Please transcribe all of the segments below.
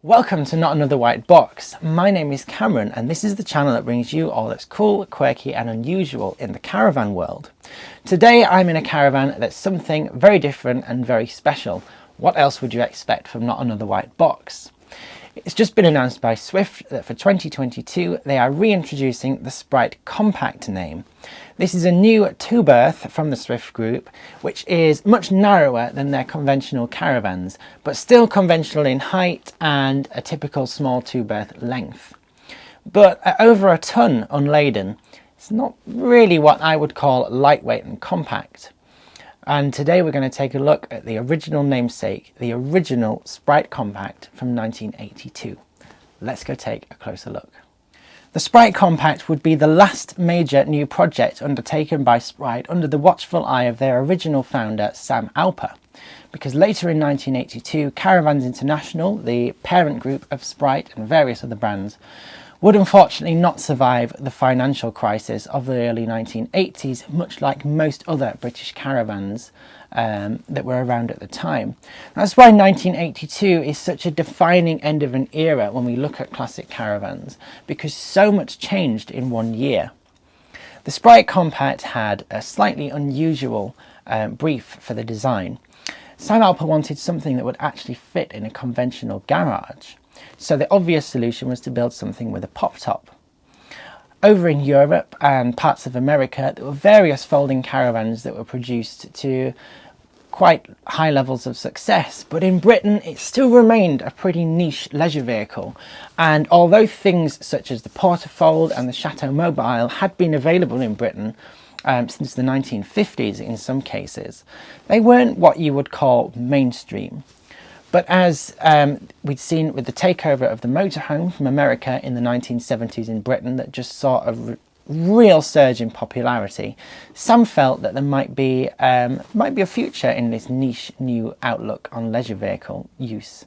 Welcome to Not Another White Box. My name is Cameron and this is the channel that brings you all that's cool, quirky and unusual in the caravan world. Today I'm in a caravan that's something very different and very special. What else would you expect from Not Another White Box? It's just been announced by Swift that for 2022 they are reintroducing the Sprite Compact name. This is a new two-berth from the Swift group, which is much narrower than their conventional caravans, but still conventional in height and a typical small two-berth length. But at over a ton unladen, it's not really what I would call lightweight and compact. And today we're going to take a look at the original namesake, the original Sprite Compact from 1982. Let's go take a closer look. The Sprite Compact would be the last major new project undertaken by Sprite under the watchful eye of their original founder, Sam Alper. Because later in 1982, Caravans International, the parent group of Sprite and various other brands, would unfortunately not survive the financial crisis of the early 1980s, much like most other British caravans that were around at the time. That's why 1982 is such a defining end of an era when we look at classic caravans, because so much changed in 1 year. The Sprite Compact had a slightly unusual brief for the design. Sam Alper wanted something that would actually fit in a conventional garage. So the obvious solution was to build something with a pop top. Over in Europe and parts of America, there were various folding caravans that were produced to quite high levels of success, but in Britain it still remained a pretty niche leisure vehicle. And although things such as the Portafold and the Chateau Mobile had been available in Britain since the 1950s in some cases, they weren't what you would call mainstream. But as we'd seen with the takeover of the motorhome from America in the 1970s in Britain that just saw a real surge in popularity, Sam felt that there might be a future in this niche new outlook on leisure vehicle use.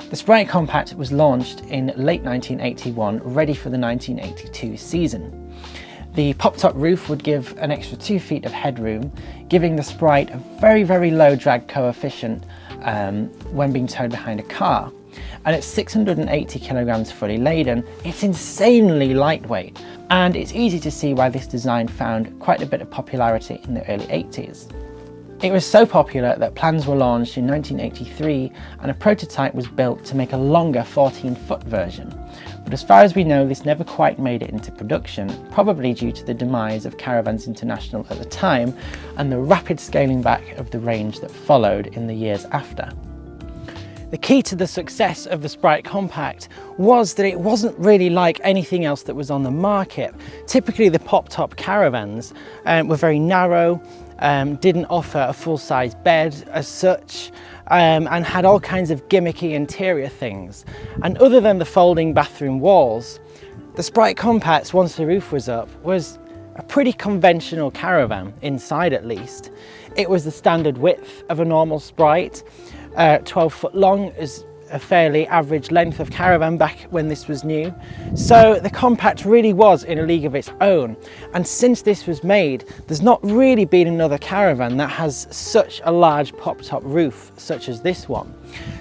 The Sprite Compact was launched in late 1981, ready for the 1982 season. The pop-top roof would give an extra 2 feet of headroom, giving the Sprite a very, very low drag coefficient when being towed behind a car. And at 680 kilograms fully laden, it's insanely lightweight, and it's easy to see why this design found quite a bit of popularity in the early 80s. It was so popular that plans were launched in 1983 and a prototype was built to make a longer 14-foot version. But as far as we know, this never quite made it into production, probably due to the demise of Caravans International at the time and the rapid scaling back of the range that followed in the years after. The key to the success of the Sprite Compact was that it wasn't really like anything else that was on the market. Typically the pop-top caravans were very narrow, didn't offer a full-size bed as such, and had all kinds of gimmicky interior things. And other than the folding bathroom walls, the Sprite Compact, once the roof was up, was a pretty conventional caravan, inside at least. It was the standard width of a normal Sprite. 12 foot long is a fairly average length of caravan back when this was new. So the Compact really was in a league of its own. And since this was made, there's not really been another caravan that has such a large pop-top roof such as this one.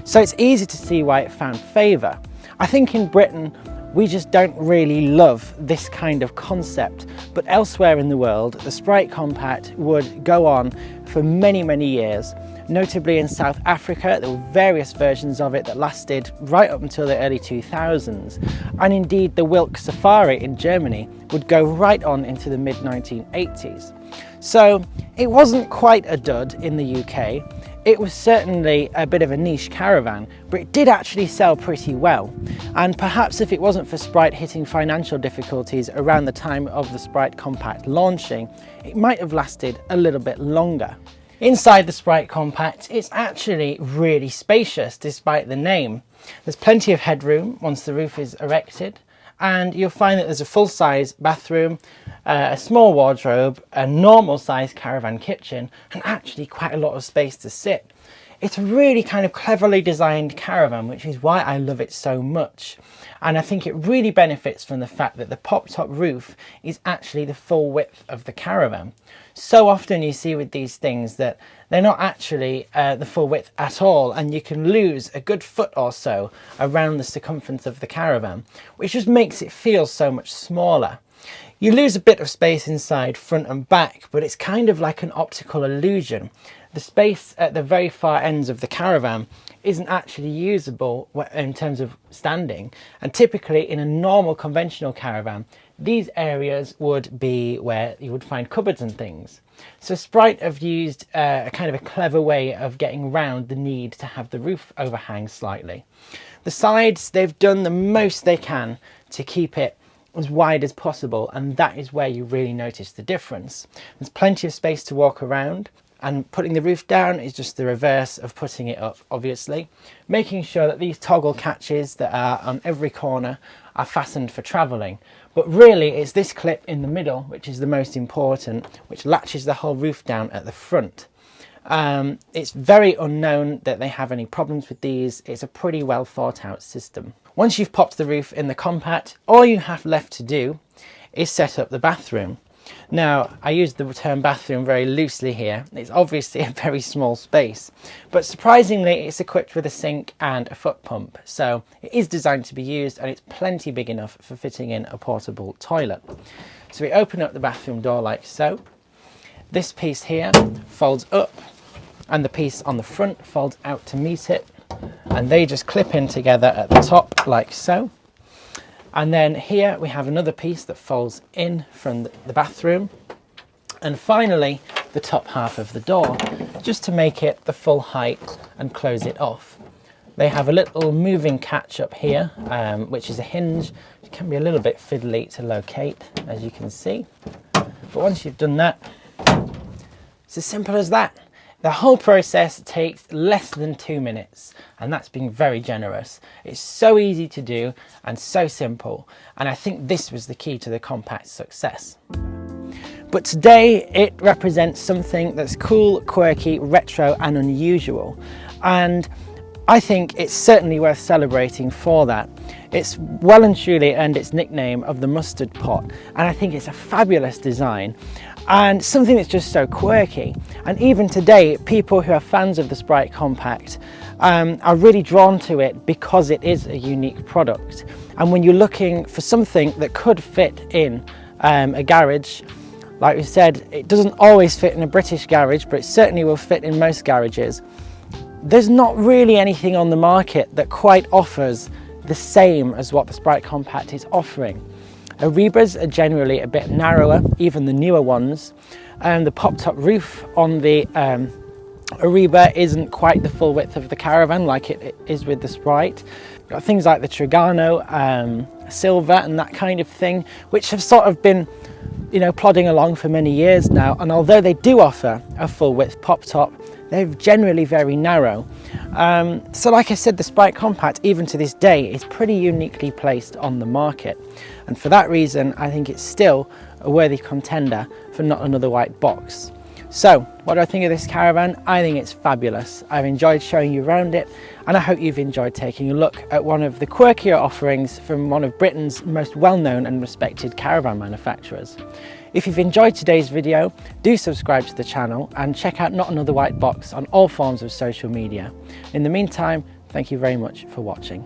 So it's easy to see why it found favour. I think in Britain, we just don't really love this kind of concept, but elsewhere in the world, the Sprite Compact would go on for many, many years. Notably in South Africa, there were various versions of it that lasted right up until the early 2000s. And indeed, the Wilk Safari in Germany would go right on into the mid-1980s. So it wasn't quite a dud in the UK. It was certainly a bit of a niche caravan, but it did actually sell pretty well. And perhaps if it wasn't for Sprite hitting financial difficulties around the time of the Sprite Compact launching, it might have lasted a little bit longer. Inside the Sprite Compact, it's actually really spacious despite the name. There's plenty of headroom once the roof is erected, and you'll find that there's a full-size bathroom, a small wardrobe, a normal-sized caravan kitchen, and actually quite a lot of space to sit. It's a really kind of cleverly designed caravan, which is why I love it so much. And I think it really benefits from the fact that the pop-top roof is actually the full width of the caravan. So often you see with these things that they're not actually the full width at all, and you can lose a good foot or so around the circumference of the Caravan, which just makes it feel so much smaller. You lose a bit of space inside front and back, but it's kind of like an optical illusion. The space at the very far ends of the Caravan isn't actually usable in terms of standing, and typically in a normal conventional Caravan these areas would be where you would find cupboards and things. So Sprite have used a kind of a clever way of getting around the need to have the roof overhang slightly. The sides, they've done the most they can to keep it as wide as possible, and that is where you really notice the difference. There's plenty of space to walk around, and putting the roof down is just the reverse of putting it up, obviously. Making sure that these toggle catches that are on every corner are fastened for travelling. But really it's this clip in the middle which is the most important, which latches the whole roof down at the front. It's very unknown that they have any problems with these. It's a pretty well thought out system. Once you've popped the roof in the Compact, all you have left to do is set up the bathroom. Now, I use the term bathroom very loosely here. It's obviously a very small space, but surprisingly it's equipped with a sink and a foot pump, so it is designed to be used, and it's plenty big enough for fitting in a portable toilet. So we open up the bathroom door like so. This piece here folds up, and the piece on the front folds out to meet it, and they just clip in together at the top like so. And then here we have another piece that folds in from the bathroom, and finally the top half of the door, just to make it the full height and close it off. They have a little moving catch up here, which is a hinge. It can be a little bit fiddly to locate, as you can see, but once you've done that, it's as simple as that. The whole process takes less than 2 minutes, and that's being very generous. It's so easy to do and so simple, and I think this was the key to the Compact's success. But today it represents something that's cool, quirky, retro and unusual, and I think it's certainly worth celebrating for that. It's well and truly earned its nickname of the mustard pot, and I think it's a fabulous design and something that's just so quirky. And even today, people who are fans of the Sprite Compact are really drawn to it because it is a unique product. And when you're looking for something that could fit in a garage, like we said, it doesn't always fit in a British garage, but it certainly will fit in most garages. There's not really anything on the market that quite offers the same as what the Sprite Compact is offering. Arebas are generally a bit narrower, even the newer ones, and the pop-top roof on the Areba isn't quite the full width of the Caravan like it is with the Sprite. You've got things like the Trigano, Silver and that kind of thing, which have sort of been, you know, plodding along for many years now, and although they do offer a full width pop-top, they're generally very narrow. So like I said, the Sprite Compact, even to this day, is pretty uniquely placed on the market. And for that reason, I think it's still a worthy contender for Not Another White Box. So, what do I think of this Caravan? I think it's fabulous. I've enjoyed showing you around it, and I hope you've enjoyed taking a look at one of the quirkier offerings from one of Britain's most well-known and respected caravan manufacturers. If you've enjoyed today's video, do subscribe to the channel and check out Not Another White Box on all forms of social media. In the meantime, thank you very much for watching.